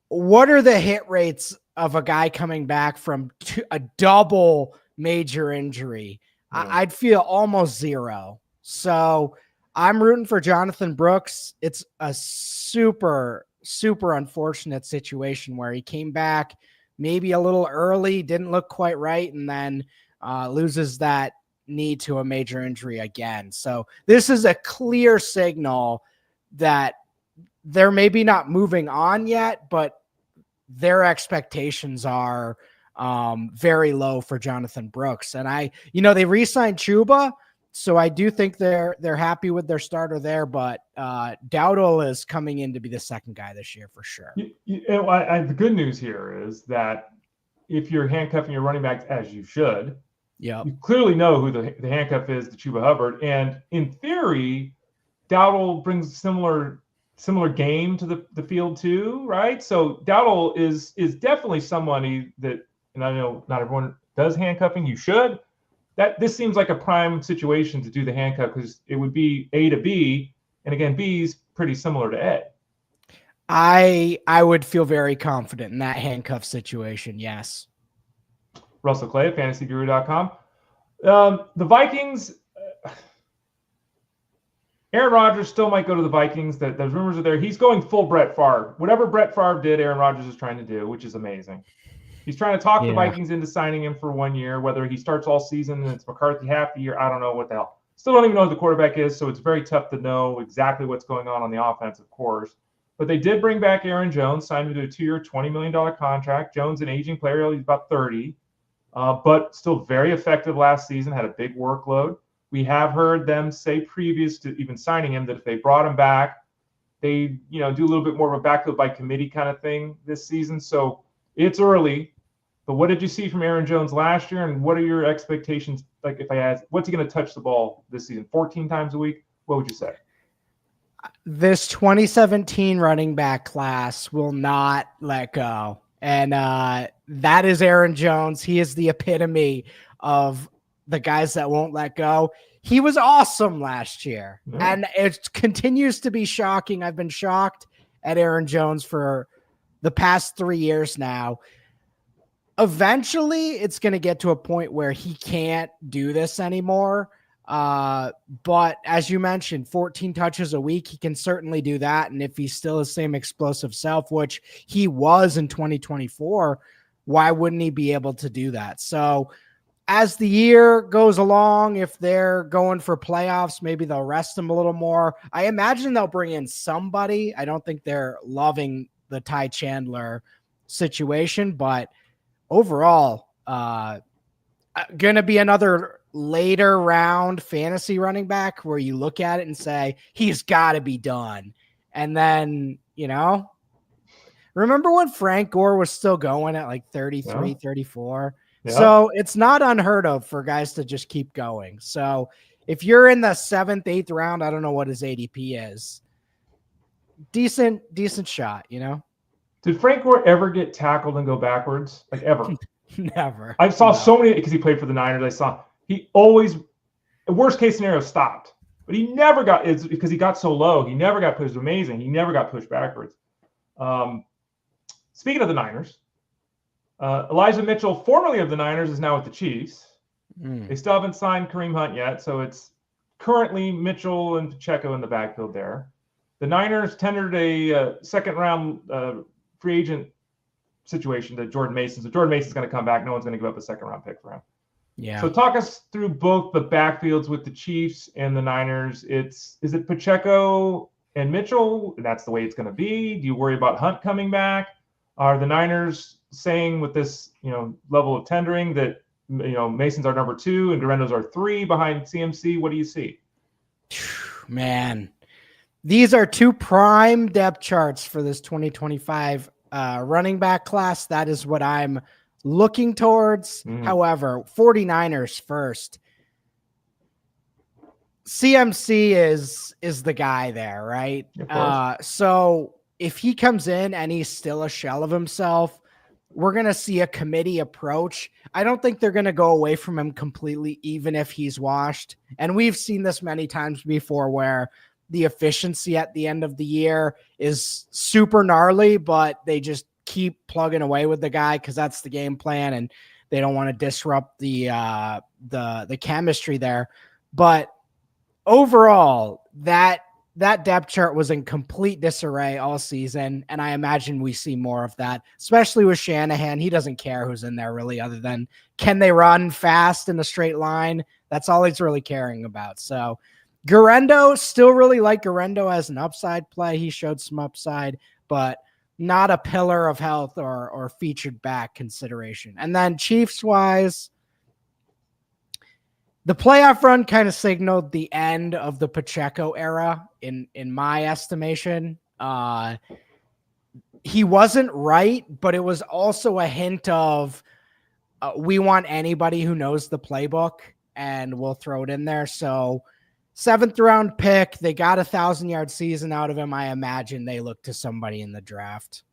what are the hit rates of a guy coming back from a double major injury? Yeah. I'd feel almost zero. So I'm rooting for Jonathan Brooks. It's a super, super unfortunate situation where he came back maybe a little early, didn't look quite right, and then loses that knee to a major injury again. So this is a clear signal that they're maybe not moving on yet, but their expectations are very low for Jonathan Brooks. And they re-signed Chuba, So I do think they're happy with their starter there, but Dowdle is coming in to be the second guy this year for sure. The good news here is that if you're handcuffing your running backs as you should, you clearly know who the handcuff is to Chuba Hubbard. And in theory, Dowdle brings similar game to the field too, right? So Dowdle is definitely somebody that, and I know not everyone does handcuffing. You should. This seems like a prime situation to do the handcuff because it would be A to B, and again, B is pretty similar to A. I would feel very confident in that handcuff situation. Yes. Russell Clay at fantasyguru.com. The Vikings, Aaron Rodgers still might go to the Vikings. Those rumors are there. He's going full Brett Favre. Whatever Brett Favre did, Aaron Rodgers is trying to do, which is amazing. He's trying to talk the Vikings into signing him for 1 year, whether he starts all season and it's McCarthy half the year. I don't know what the hell. Still don't even know who the quarterback is, so it's very tough to know exactly what's going on the offense, of course. But they did bring back Aaron Jones, signed him to a 2-year, $20 million contract. Jones, an aging player, he's about 30. But still very effective last season, had a big workload. We have heard them say previous to even signing him that if they brought him back, they do a little bit more of a backfield by committee kind of thing this season. So it's early, but what did you see from Aaron Jones last year, and what are your expectations? Like if I ask, what's he going to touch the ball this season? 14 times a week? What would you say? This 2017 running back class will not let go. And that is Aaron Jones. He is the epitome of the guys that won't let go. He was awesome last year. Yeah. And it continues to be shocking. I've been shocked at Aaron Jones for the past 3 years now. Eventually, it's going to get to a point where he can't do this anymore. But as you mentioned, 14 touches a week, he can certainly do that. And if he's still the same explosive self, which he was in 2024, why wouldn't he be able to do that? So as the year goes along, if they're going for playoffs, maybe they'll rest him a little more. I imagine they'll bring in somebody. I don't think they're loving the Ty Chandler situation, but overall, going to be another later round fantasy running back where you look at it and say, he's got to be done. And then, remember when Frank Gore was still going at like 33, 34? Yeah. So it's not unheard of for guys to just keep going. So if you're in the 7th, 8th round, I don't know what his ADP is. Decent shot, Did Frank Gore ever get tackled and go backwards? Like ever? Never. I saw so many because he played for the Niners. I saw he always, worst case scenario, stopped, but he never got. It's because he got so low. He never got pushed. Amazing. He never got pushed backwards. Speaking of the Niners, Elijah Mitchell, formerly of the Niners, is now with the Chiefs. They still haven't signed Kareem Hunt yet, so it's currently Mitchell and Pacheco in the backfield there. The Niners tendered a second-round free agent situation to Jordan Mason. So Jordan Mason's going to come back. No one's going to give up a second-round pick for him. Yeah. So talk us through both the backfields with the Chiefs and the Niners. Is it Pacheco and Mitchell? That's the way it's going to be. Do you worry about Hunt coming back? Are the Niners saying with this, level of tendering that, Mason's our number 2 and Guarendo's our 3 behind CMC? What do you see? Man, these are 2 prime depth charts for this 2025 running back class. That is what I'm looking towards. However, 49ers first. CMC is the guy there, right? So if he comes in and he's still a shell of himself, we're going to see a committee approach. I don't think they're going to go away from him completely, even if he's washed. And we've seen this many times before where the efficiency at the end of the year is super gnarly, but they just keep plugging away with the guy because that's the game plan and they don't want to disrupt the chemistry there. But overall, that depth chart was in complete disarray all season, and I imagine we see more of that, especially with Shanahan. He doesn't care who's in there really, other than can they run fast in a straight line? That's all he's really caring about. So Guarendo, still really like Guarendo as an upside play. He showed some upside, but not a pillar of health or featured back consideration. And then Chiefs-wise, The playoff run kind of signaled the end of the Pacheco era in my estimation. He wasn't right, but it was also a hint of we want anybody who knows the playbook and we'll throw it in there. So 7th round pick, they got 1,000-yard season out of him. I imagine they look to somebody in the draft.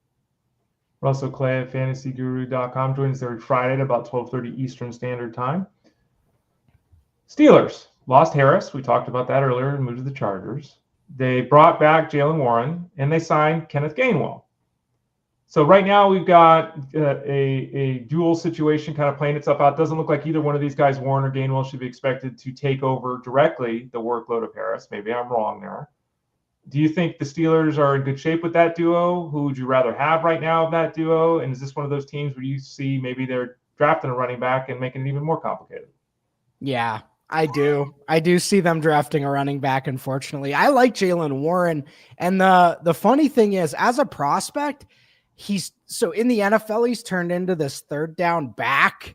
Russell Clay at fantasyguru.com joins us every Friday at about 12:30 Eastern Standard Time. Steelers lost Harris. We talked about that earlier and moved to the Chargers. They brought back Jalen Warren, and they signed Kenneth Gainwell. So right now we've got a dual situation kind of playing itself out. Doesn't look like either one of these guys, Warren or Gainwell, should be expected to take over directly the workload of Harris. Maybe I'm wrong there. Do you think the Steelers are in good shape with that duo? Who would you rather have right now of that duo? And is this one of those teams where you see maybe they're drafting a running back and making it even more complicated? Yeah, I do. I do see them drafting a running back, unfortunately. I like Jalen Warren. And the funny thing is, as a prospect, so in the NFL, he's turned into this third down back,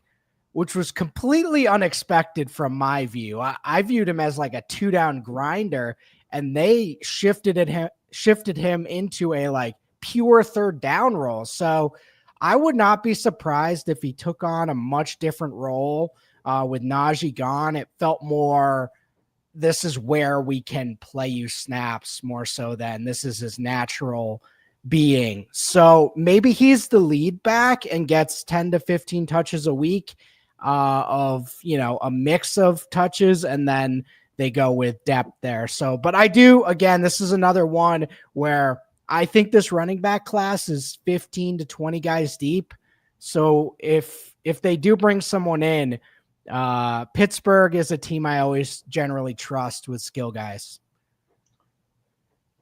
which was completely unexpected from my view. I viewed him as like a 2-down grinder, and they shifted him into a like pure third down role. So I would not be surprised if he took on a much different role with Najee gone. It felt more, this is where we can play you snaps more so than this is his natural being. So maybe he's the lead back and gets 10 to 15 touches a week of, a mix of touches, and then they go with depth there. So, but I do, again, this is another one where I think this running back class is 15 to 20 guys deep. So if they do bring someone in, Pittsburgh is a team I always generally trust with skill guys.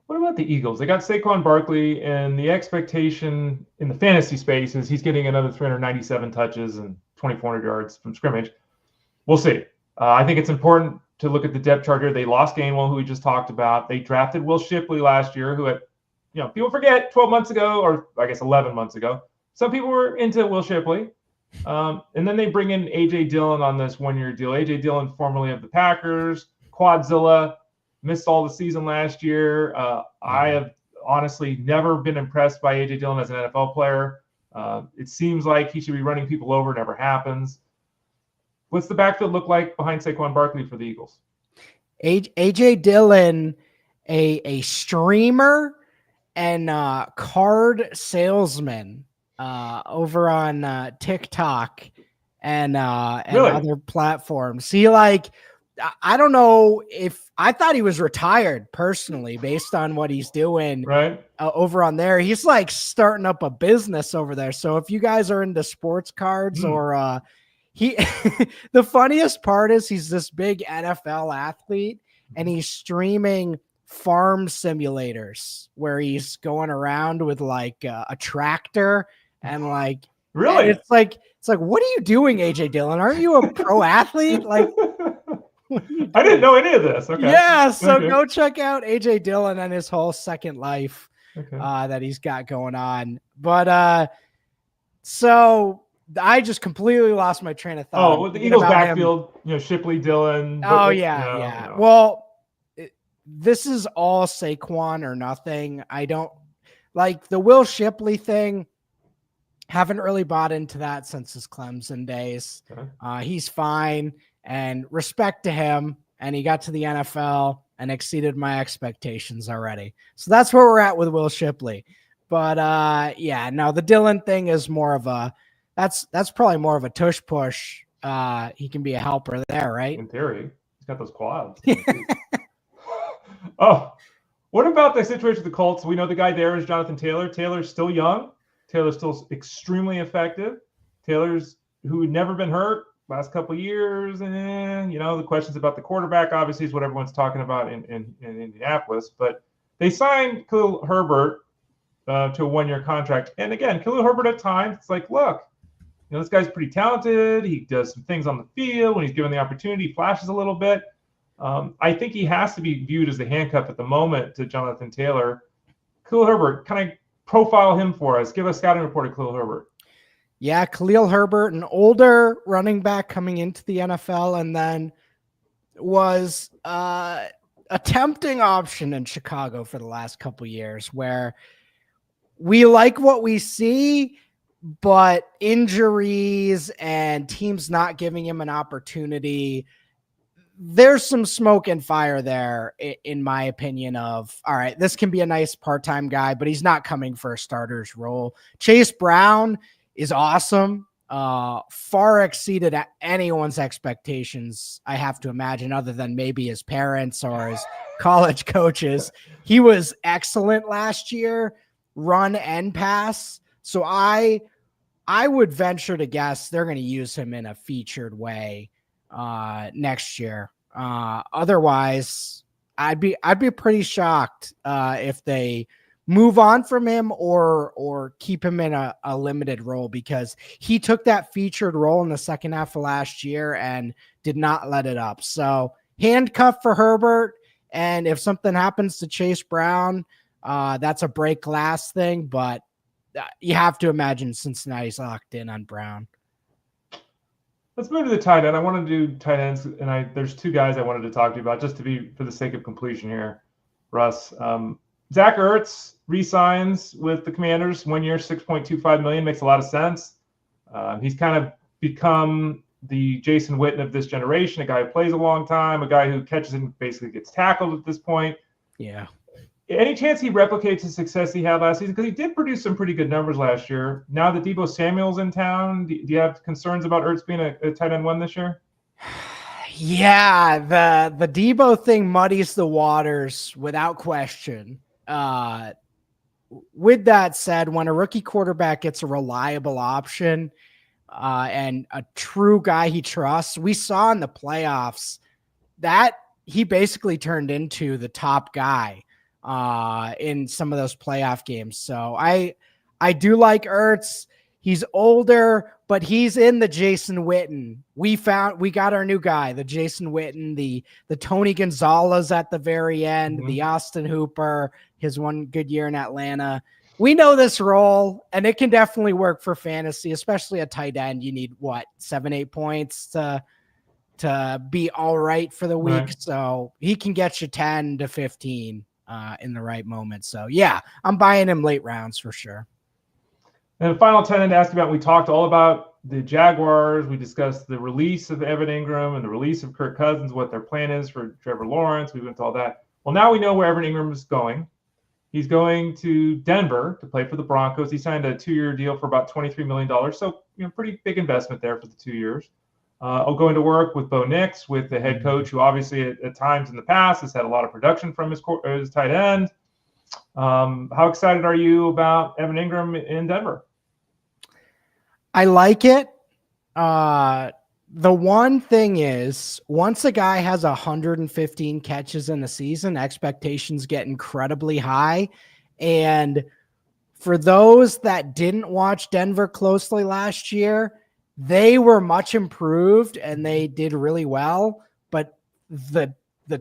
What about the Eagles? They got Saquon Barkley, and the expectation in the fantasy space is he's getting another 397 touches and 2,400 yards from scrimmage. We'll see. I think it's important to look at the depth chart here. They lost Gainwell, who we just talked about. They drafted Will Shipley last year, who had, people forget 12 months ago, or I guess 11 months ago, some people were into Will Shipley. And then they bring in A.J. Dillon on this one-year deal. A.J. Dillon, formerly of the Packers, Quadzilla, missed all the season last year. I have honestly never been impressed by A.J. Dillon as an NFL player. It seems like he should be running people over. Never happens. What's the backfield look like behind Saquon Barkley for the Eagles? A.J. Dillon, a streamer and card salesman over on TikTok and Really? other platforms. He I don't know if I thought he was retired personally based on what he's doing right over on there. He's like starting up a business over there. So if you guys are into sports cards or the funniest part is he's this big NFL athlete and he's streaming farm simulators where he's going around with like a tractor and like, really, and it's like, what are you doing, AJ Dillon? Aren't you a pro athlete? Like, I didn't know any of this. Okay. Yeah. So go check out AJ Dillon and his whole second life that he's got going on. But so I just completely lost my train of thought. Oh, well, the Eagles backfield, Shipley, Dillon. Oh, yeah. No. Well, this is all Saquon or nothing. I don't like the Will Shipley thing. Haven't really bought into that since his Clemson days. Okay. He's fine and respect to him. And he got to the NFL and exceeded my expectations already. So that's where we're at with Will Shipley. But the Dillon thing is more of a, that's probably more of a tush push. He can be a helper there, right? In theory, he's got those quads. Oh, what about the situation with the Colts? We know the guy there is Jonathan Taylor. Taylor's still young. Taylor's still extremely effective. Taylor's who had never been hurt last couple of years. The questions about the quarterback obviously is what everyone's talking about in Indianapolis. But they signed Khalil Herbert to a one-year contract. And again, Khalil Herbert at times, it's like, look, this guy's pretty talented. He does some things on the field. When he's given the opportunity, he flashes a little bit. I think he has to be viewed as the handcuff at the moment to Jonathan Taylor. Khalil Herbert, kind of profile him for us. Give us a scouting report of Khalil Herbert. Yeah, Khalil Herbert, an older running back coming into the NFL, and then was a tempting option in Chicago for the last couple years, where we like what we see, but injuries and teams not giving him an opportunity, there's some smoke and fire there, in my opinion, of, all right, this can be a nice part-time guy, but he's not coming for a starter's role. Chase Brown is awesome. Far exceeded anyone's expectations, I have to imagine, other than maybe his parents or his college coaches. He was excellent last year, run and pass. So I would venture to guess they're going to use him in a featured way next year. Otherwise, I'd be pretty shocked if they move on from him or keep him in a limited role, because he took that featured role in the second half of last year and did not let it up. So handcuff for Herbert. And if something happens to Chase Brown, that's a break glass thing, but you have to imagine Cincinnati's locked in on Brown. Let's move to the tight end. I want to do tight ends, and there's two guys I wanted to talk to you about, just to be for the sake of completion here, Russ. Zach Ertz re-signs with the Commanders, 1 year, $6.25 million, makes a lot of sense. He's kind of become the Jason Witten of this generation, a guy who plays a long time, a guy who catches and basically gets tackled at this point. Yeah. Any chance he replicates the success he had last season? Because he did produce some pretty good numbers last year. Now that Deebo Samuel's in town, do you have concerns about Ertz being a tight end one this year? Yeah, the Deebo thing muddies the waters without question. With that said, when a rookie quarterback gets a reliable option and a true guy he trusts, we saw in the playoffs that he basically turned into the top guy in some of those playoff games. So I do like Ertz. He's older, but he's in the Jason Witten. We got our new guy, the Jason Witten, the Tony Gonzalez at the very end, the Austin Hooper, his one good year in Atlanta. We know this role, and it can definitely work for fantasy, especially a tight end. You need 7-8 points to be all right for the week. Right. So he can get you 10 to 15 in the right moment. So yeah, I'm buying him late rounds for sure. And the final tight end to ask about, we talked all about the Jaguars. We discussed the release of Evan Engram and the release of Kirk Cousins, what their plan is for Trevor Lawrence. We went to all that. Well, now we know where Evan Engram is going. He's going to Denver to play for the Broncos. He signed a 2-year deal for about $23 million. So, pretty big investment there for the 2 years. Going to work with Bo Nix, with the head coach, who obviously at times in the past has had a lot of production from his tight end. How excited are you about Evan Engram in Denver? I like it. The one thing is, once a guy has 115 catches in a season, expectations get incredibly high. And for those that didn't watch Denver closely last year, they were much improved and they did really well. But the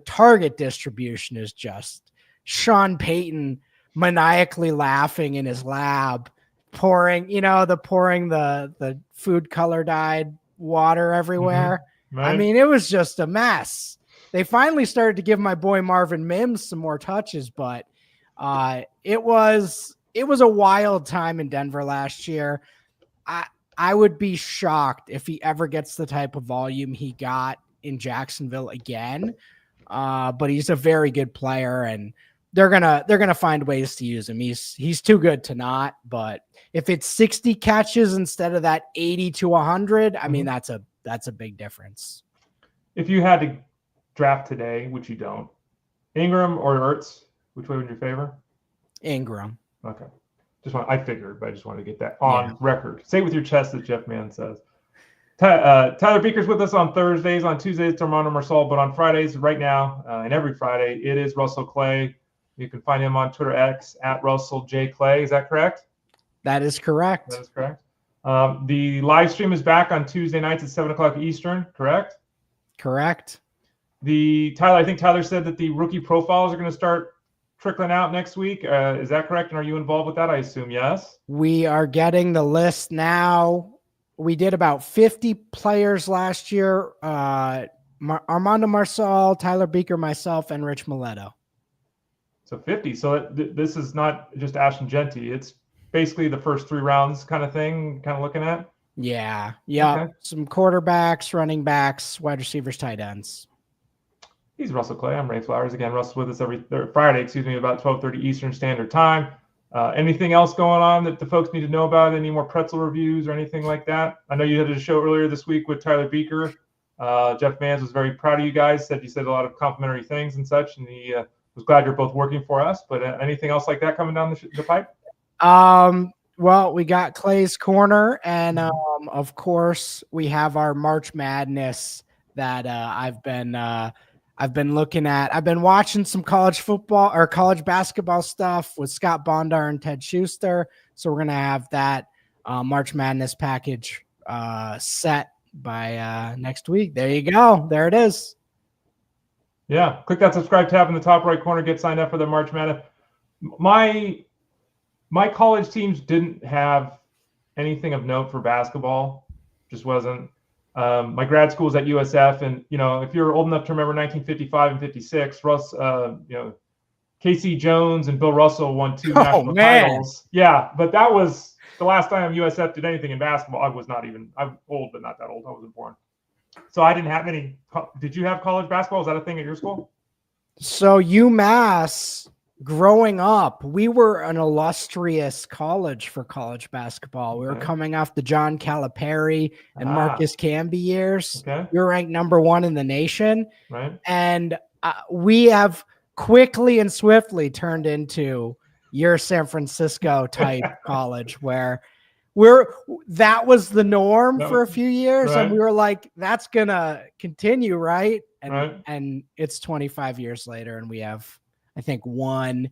target distribution is just Sean Payton maniacally laughing in his lab, pouring the food color dyed water everywhere. Right. I mean, it was just a mess. They finally started to give my boy Marvin Mims some more touches, but it was a wild time in Denver last year. I would be shocked if he ever gets the type of volume he got in Jacksonville again. But he's a very good player, and they're gonna find ways to use him. He's too good to not. But if it's 60 catches instead of that 80 to 100, I mean, that's a big difference. If you had to draft today, which you don't, Engram or Ertz, which way would you favor? Engram. Okay. I figured, but I just wanted to get that on record. Say it with your chest, as Jeff Mann says. Tyler Beaker's with us on Thursdays. On Tuesdays, Armando Marcel. But on Fridays, right now, and every Friday, it is Russell Clay. You can find him on Twitter X at Russell J. Clay. Is that correct? That is correct. That is correct. The live stream is back on Tuesday nights at 7 o'clock Eastern, correct? Correct. I think Tyler said that the rookie profiles are going to start trickling out next week. Is that correct? And are you involved with that? I assume yes. We are getting the list now. We did about 50 players last year. Armando Marcel, Tyler Beaker, myself, and Rich Mileto. So 50. So this is not just Ashton Genty. It's basically the first 3 rounds kind of thing, kind of looking at. Yeah. Okay. Some quarterbacks, running backs, wide receivers, tight ends. He's Russell Clay. I'm Ray Flowers. Again, Russell's with us every Friday, about 12:30 Eastern Standard Time. Anything else going on that the folks need to know about? Any more pretzel reviews or anything like that? I know you had a show earlier this week with Tyler Beaker. Jeff Mans was very proud of you guys. Said you said a lot of complimentary things and such, and he was glad you're both working for us. But anything else like that coming down the pipe? Well, we got Clay's Corner, and of course, we have our March Madness that I've been looking at. I've been watching some college football or college basketball stuff with Scott Bondar and Ted Schuster. So we're going to have that March Madness package set by next week. There you go. There it is. Yeah. Click that subscribe tab in the top right corner. Get signed up for the March Madness. My college teams didn't have anything of note for basketball. Just wasn't. My grad school was at USF, and if you're old enough to remember 1955 and 56, Casey Jones and Bill Russell won 2 national titles. Yeah, but that was the last time USF did anything in basketball. I'm old, but not that old. I wasn't born. So I didn't have any. Did you have college basketball? Was that a thing at your school? So UMass, growing up, we were an illustrious college for college basketball. We were coming off the John Calipari and Marcus Camby years. We were ranked number 1 in the nation. Right. And we have quickly and swiftly turned into your San Francisco type college where that was the norm for a few years. Right. And we were like, that's going to continue. Right. And and it's 25 years later and we have, I think, one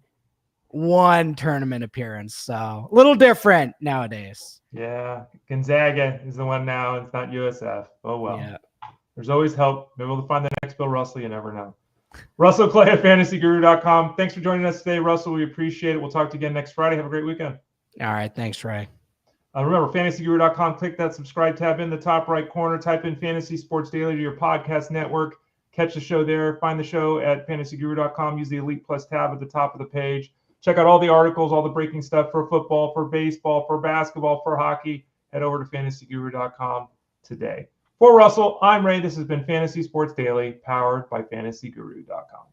tournament appearance. So a little different nowadays. Yeah. Gonzaga is the one now. It's not USF. Oh, well. Yeah. There's always hope. Maybe we'll find the next Bill Russell. You never know. Russell Clay at fantasyguru.com. Thanks for joining us today, Russell. We appreciate it. We'll talk to you again next Friday. Have a great weekend. All right. Thanks, Ray. Remember, fantasyguru.com. Click that subscribe tab in the top right corner. Type in Fantasy Sports Daily to your podcast network. Catch the show there. Find the show at fantasyguru.com. Use the Elite Plus tab at the top of the page. Check out all the articles, all the breaking stuff for football, for baseball, for basketball, for hockey. Head over to fantasyguru.com today. For Russell, I'm Ray. This has been Fantasy Sports Daily, powered by fantasyguru.com.